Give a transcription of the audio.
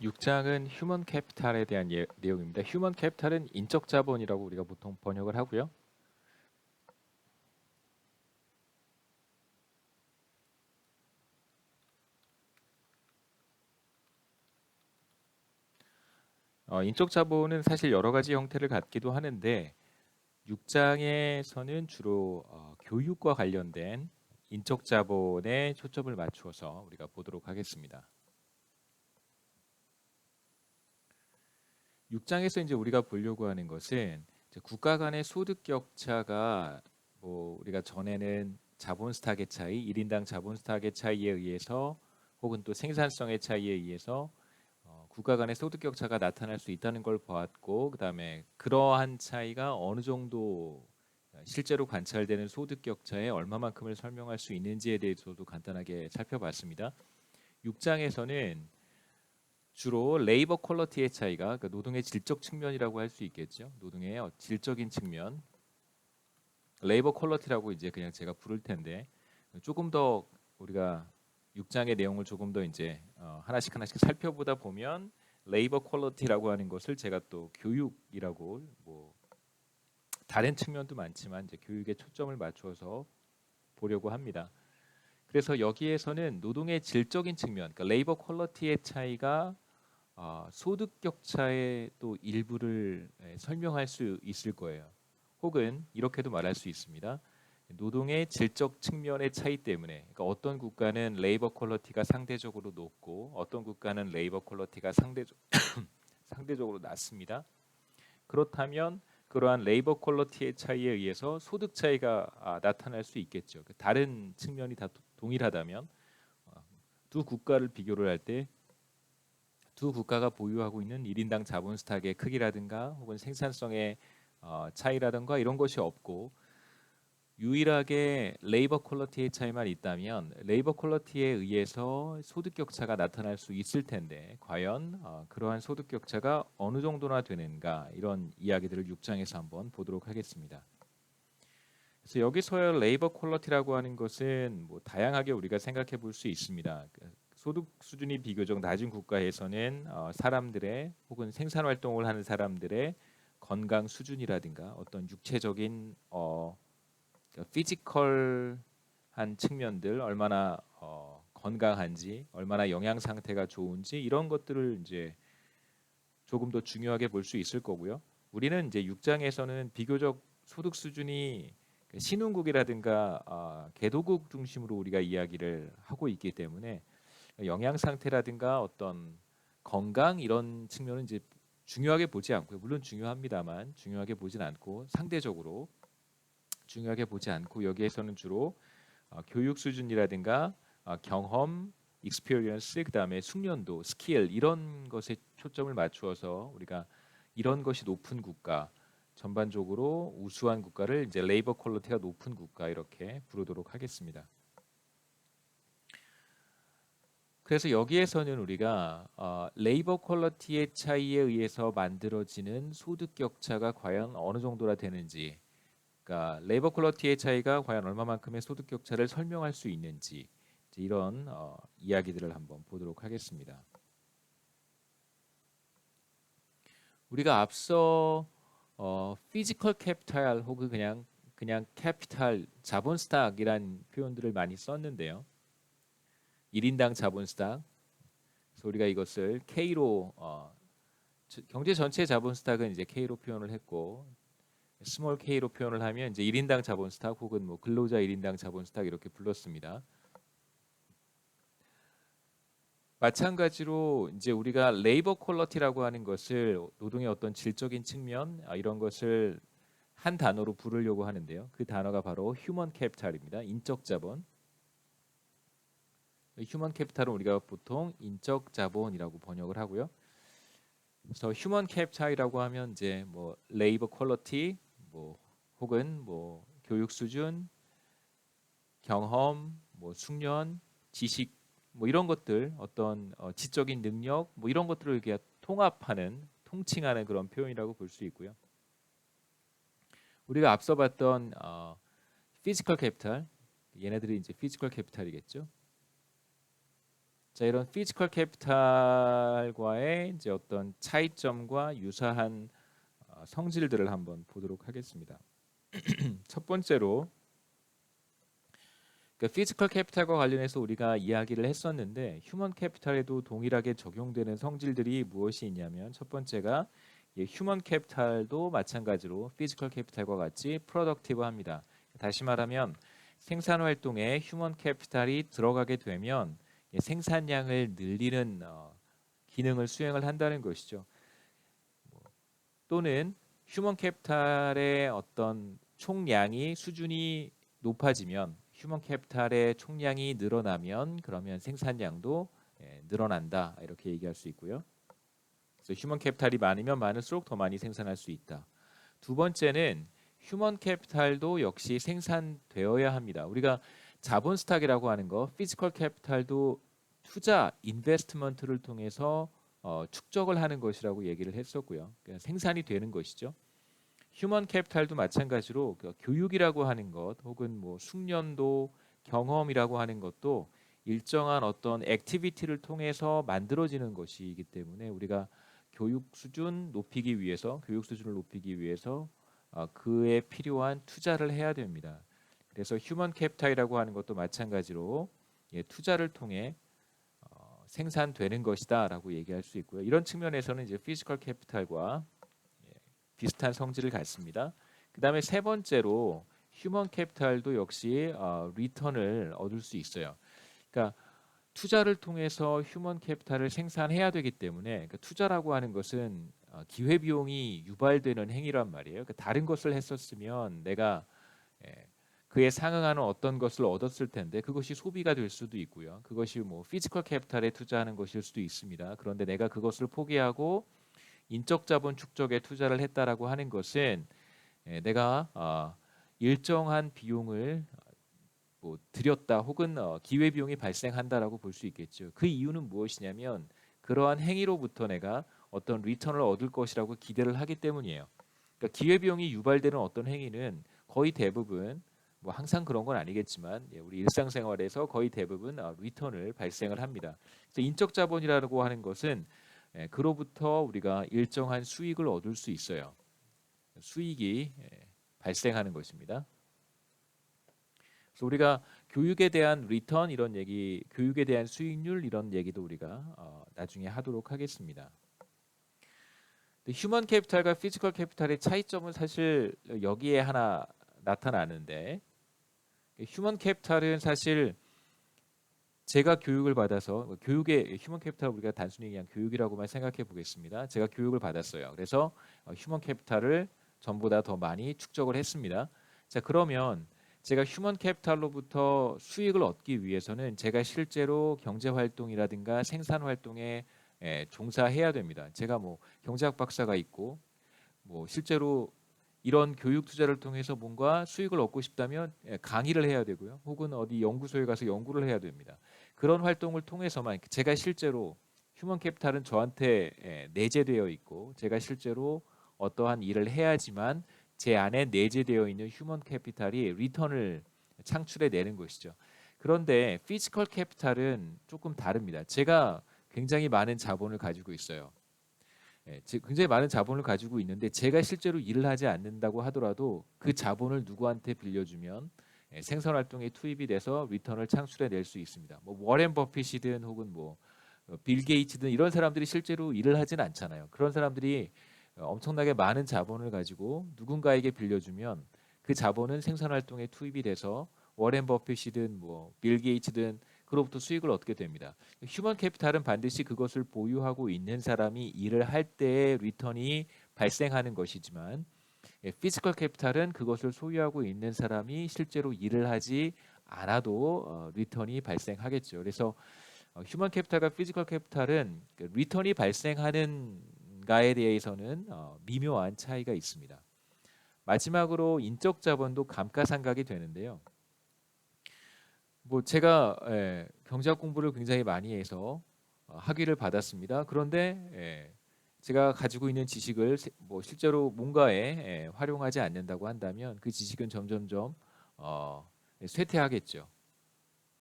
6장은 휴먼 캐피탈에 대한 내용입니다. 휴먼 캐피탈은 인적 자본이라고 우리가 보통 번역을 하고요. 인적 자본은 사실 여러 가지 형태를 갖기도 하는데 6장에서는 주로 교육과 관련된 인적 자본에 초점을 맞추어서 우리가 보도록 하겠습니다. 6장에서 이제 우리가 보려고 하는 것은 이제 국가 간의 소득 격차가 뭐 우리가 전에는 자본 스탁의 차이, 1인당 자본 스탁의 차이에 의해서 혹은 또 생산성의 차이에 의해서 국가 간의 소득 격차가 나타날 수 있다는 걸 보았고, 그다음에 그러한 차이가 어느 정도 실제로 관찰되는 소득 격차에 얼마만큼을 설명할 수 있는지에 대해서도 간단하게 살펴봤습니다. 6장에서는 주로 레이버 퀄리티의 차이가, 그러니까 노동의 질적 측면이라고 할 수 있겠죠. 노동의 질적인 측면, 레이버 퀄리티라고 이제 그냥 제가 부를 텐데, 조금 더 우리가 6장의 내용을 조금 더 이제 하나씩 살펴보다 보면 레이버 퀄리티라고 하는 것을 제가 또 교육이라고, 뭐 다른 측면도 많지만 이제 교육에 초점을 맞춰서 보려고 합니다. 그래서 여기에서는 노동의 질적인 측면, 그러니까 레이버 퀄리티의 차이가 소득 격차의 또 일부를 설명할 수 있을 거예요. 혹은 이렇게도 말할 수 있습니다. 노동의 질적 측면의 차이 때문에, 그러니까 어떤 국가는 레이버 퀄리티가 상대적으로 높고 어떤 국가는 레이버 퀄리티가 상대적으로 낮습니다. 그렇다면 그러한 레이버 퀄리티의 차이에 의해서 소득 차이가 나타날 수 있겠죠. 다른 측면이 다 동일하다면 두 국가를 비교를 할 때 두 국가가 보유하고 있는 1인당 자본 스탁의 크기라든가 혹은 생산성의 차이라든가 이런 것이 없고 유일하게 레이버 퀄리티의 차이만 있다면 레이버 퀄리티에 의해서 소득 격차가 나타날 수 있을 텐데 과연 그러한 소득 격차가 어느 정도나 되는가, 이런 이야기들을 6장에서 한번 보도록 하겠습니다. 그래서 여기서의 레이버 퀄리티라고 하는 것은 뭐 다양하게 우리가 생각해 볼 수 있습니다. 소득 수준이 비교적 낮은 국가에서는 사람들의 혹은 생산 활동을 하는 사람들의 건강 수준이라든가 어떤 육체적인 피지컬한 측면들, 얼마나 건강한지, 얼마나 영양 상태가 좋은지, 이런 것들을 이제 조금 더 중요하게 볼 수 있을 거고요. 우리는 이제 6장에서는 비교적 소득 수준이 신흥국이라든가 개도국 중심으로 우리가 이야기를 하고 있기 때문에 영양 상태라든가 어떤 건강 이런 측면은 이제 중요하게 보지 않고요. 물론 중요합니다만 중요하게 보진 않고, 상대적으로 중요하게 보지 않고 여기에서는 주로 교육 수준이라든가 경험, experience, 그다음에 숙련도, 스킬, 이런 것에 초점을 맞추어서 우리가 이런 것이 높은 국가, 전반적으로 우수한 국가를 이제 레이버 퀄리티가 높은 국가 이렇게 부르도록 하겠습니다. 그래서 여기에서는 우리가 레이버 퀄리티의 차이에 의해서 만들어지는 소득 격차가 과연 어느 정도나 되는지, 그러니까 레이버 퀄리티의 차이가 과연 얼마만큼의 소득 격차를 설명할 수 있는지, 이런 이야기들을 한번 보도록 하겠습니다. 우리가 앞서 피지컬 캐피탈 혹은 그냥 캐피탈, 자본 스탁이란 표현들을 많이 썼는데요. 1인당 자본 스탁. 그래서 우리가 이것을 K로 경제 전체 자본 스탁은 이제 K로 표현을 했고, 스몰 K로 표현을 하면 이제 1인당 자본 스탁 혹은 뭐 근로자 1인당 자본 스탁 이렇게 불렀습니다. 마찬가지로 이제 우리가 레이버 퀄리티라고 하는 것을 노동의 어떤 질적인 측면 이런 것을 한 단어로 부르려고 하는데요. 그 단어가 바로 휴먼 캐피탈입니다. 인적 자본. 휴먼 캐피탈은 우리가 보통 인적 자본이라고 번역을 하고요. 그래서 휴먼 캐피탈이라고 하면 이제 뭐 레이버 퀄리티, 뭐 혹은 뭐 교육 수준, 경험, 뭐 숙련, 지식, 뭐 이런 것들, 어떤 지적인 능력, 뭐 이런 것들을 이렇게 통합하는, 통칭하는 그런 표현이라고 볼 수 있고요. 우리가 앞서 봤던 피지컬 캐피탈, 얘네들이 이제 피지컬 캐피탈이겠죠. 자, 이런 피지컬 캐피탈과의 이제 어떤 차이점과 유사한 성질들을 한번 보도록 하겠습니다. 첫 번째로 그 피지컬 캐피탈과 관련해서 우리가 이야기를 했었는데 휴먼 캐피탈에도 동일하게 적용되는 성질들이 무엇이 있냐면 첫 번째가 휴먼 캐피탈도 마찬가지로 피지컬 캐피탈과 같이 프로덕티브합니다. 다시 말하면 생산 활동에 휴먼 캐피탈이 들어가게 되면 생산량을 늘리는 기능을 수행을 한다는 것이죠. 또는 휴먼 캐피탈의 어떤 총량이 수준이 높아지면 휴먼 캐피탈의 총량이 늘어나면 그러면 생산량도 늘어난다 이렇게 얘기할 수 있고요. 그래서 휴먼 캐피탈이 많으면 많을수록 더 많이 생산할 수 있다. 두 번째는 휴먼 캐피탈도 역시 생산되어야 합니다. 우리가 자본 스탁이라고 하는 거, 피지컬 캐피탈도 투자, 인베스트먼트를 통해서 축적을 하는 것이라고 얘기를 했었고요. 그러니까 생산이 되는 것이죠. 휴먼 캐피탈도 마찬가지로 교육이라고 하는 것 혹은 뭐 숙련도 경험이라고 하는 것도 일정한 어떤 액티비티를 통해서 만들어지는 것이기 때문에 우리가 교육 수준을 높이기 위해서 그에 필요한 투자를 해야 됩니다. 그래서 휴먼 캐피탈이라고 하는 것도 마찬가지로 투자를 통해 생산되는 것이다라고 얘기할 수 있고요. 이런 측면에서는 이제 피지컬 캐피탈과 비슷한 성질을 갖습니다. 그 다음에 세 번째로 휴먼 캐피탈도 역시 리턴을 얻을 수 있어요. 그러니까 투자를 통해서 휴먼 캐피탈을 생산해야 되기 때문에 그러니까 투자라고 하는 것은 기회 비용이 유발되는 행위란 말이에요. 그러니까 다른 것을 했었으면 내가 그에 상응하는 어떤 것을 얻었을 텐데 그것이 소비가 될 수도 있고요. 그것이 뭐 피지컬 캐피탈에 투자하는 것일 수도 있습니다. 그런데 내가 그것을 포기하고 인적 자본 축적에 투자를 했다라고 하는 것은 내가 일정한 비용을 뭐 들였다 혹은 기회 비용이 발생한다라고 볼 수 있겠죠. 그 이유는 무엇이냐면 그러한 행위로부터 내가 어떤 리턴을 얻을 것이라고 기대를 하기 때문이에요. 그러니까 기회 비용이 유발되는 어떤 행위는 거의 대부분 뭐 항상 그런 건 아니겠지만 우리 일상생활에서 거의 대부분 리턴을 발생을 합니다. 그래서 인적 자본이라고 하는 것은 그로부터 우리가 일정한 수익을 얻을 수 있어요. 수익이 발생하는 것입니다. 그래서 우리가 교육에 대한 리턴 이런 얘기, 교육에 대한 수익률 이런 얘기도 우리가 나중에 하도록 하겠습니다. 휴먼 캐피탈과 피지컬 캐피탈의 차이점은 사실 여기에 하나 나타나는데 휴먼 캐피탈은 사실 제가 교육을 받아서 교육의 휴먼 캐피탈 우리가 단순히 그냥 교육이라고만 생각해 보겠습니다. 제가 교육을 받았어요. 그래서 휴먼 캐피탈을 전보다 더 많이 축적을 했습니다. 자, 그러면 제가 휴먼 캐피탈로부터 수익을 얻기 위해서는 제가 실제로 경제 활동이라든가 생산 활동에 종사해야 됩니다. 제가 뭐 경제학 박사가 있고 뭐 실제로 이런 교육 투자를 통해서 뭔가 수익을 얻고 싶다면 강의를 해야 되고요. 혹은 어디 연구소에 가서 연구를 해야 됩니다. 그런 활동을 통해서만 제가 실제로 휴먼 캐피탈은 저한테 내재되어 있고 제가 실제로 어떠한 일을 해야지만 제 안에 내재되어 있는 휴먼 캐피탈이 리턴을 창출해 내는 것이죠. 그런데 피지컬 캐피탈은 조금 다릅니다. 제가 굉장히 많은 자본을 가지고 있어요. 굉장히 많은 자본을 가지고 있는데 제가 실제로 일을 하지 않는다고 하더라도 그 자본을 누구한테 빌려주면 생산 활동에 투입이 돼서 리턴을 창출해 낼 수 있습니다. 뭐 워렌 버핏이든 혹은 뭐 빌 게이츠든 이런 사람들이 실제로 일을 하진 않잖아요. 그런 사람들이 엄청나게 많은 자본을 가지고 누군가에게 빌려주면 그 자본은 생산 활동에 투입이 돼서 워렌 버핏이든 뭐 빌 게이츠든 그로부터 수익을 얻게 됩니다. 휴먼 캐피탈은 반드시 그것을 보유하고 있는 사람이 일을 할 때의 리턴이 발생하는 것이지만 피지컬 캐피탈은 그것을 소유하고 있는 사람이 실제로 일을 하지 않아도 리턴이 발생하겠죠. 그래서 휴먼 캐피탈과 피지컬 캐피탈은 리턴이 발생하는가에 대해서는 미묘한 차이가 있습니다. 마지막으로 인적 자본도 감가상각이 되는데요. 뭐 제가 경제학 공부를 굉장히 많이 해서 학위를 받았습니다. 그런데 제가 가지고 있는 지식을 뭐 실제로 뭔가에 활용하지 않는다고 한다면 그 지식은 점점점 쇠퇴하겠죠.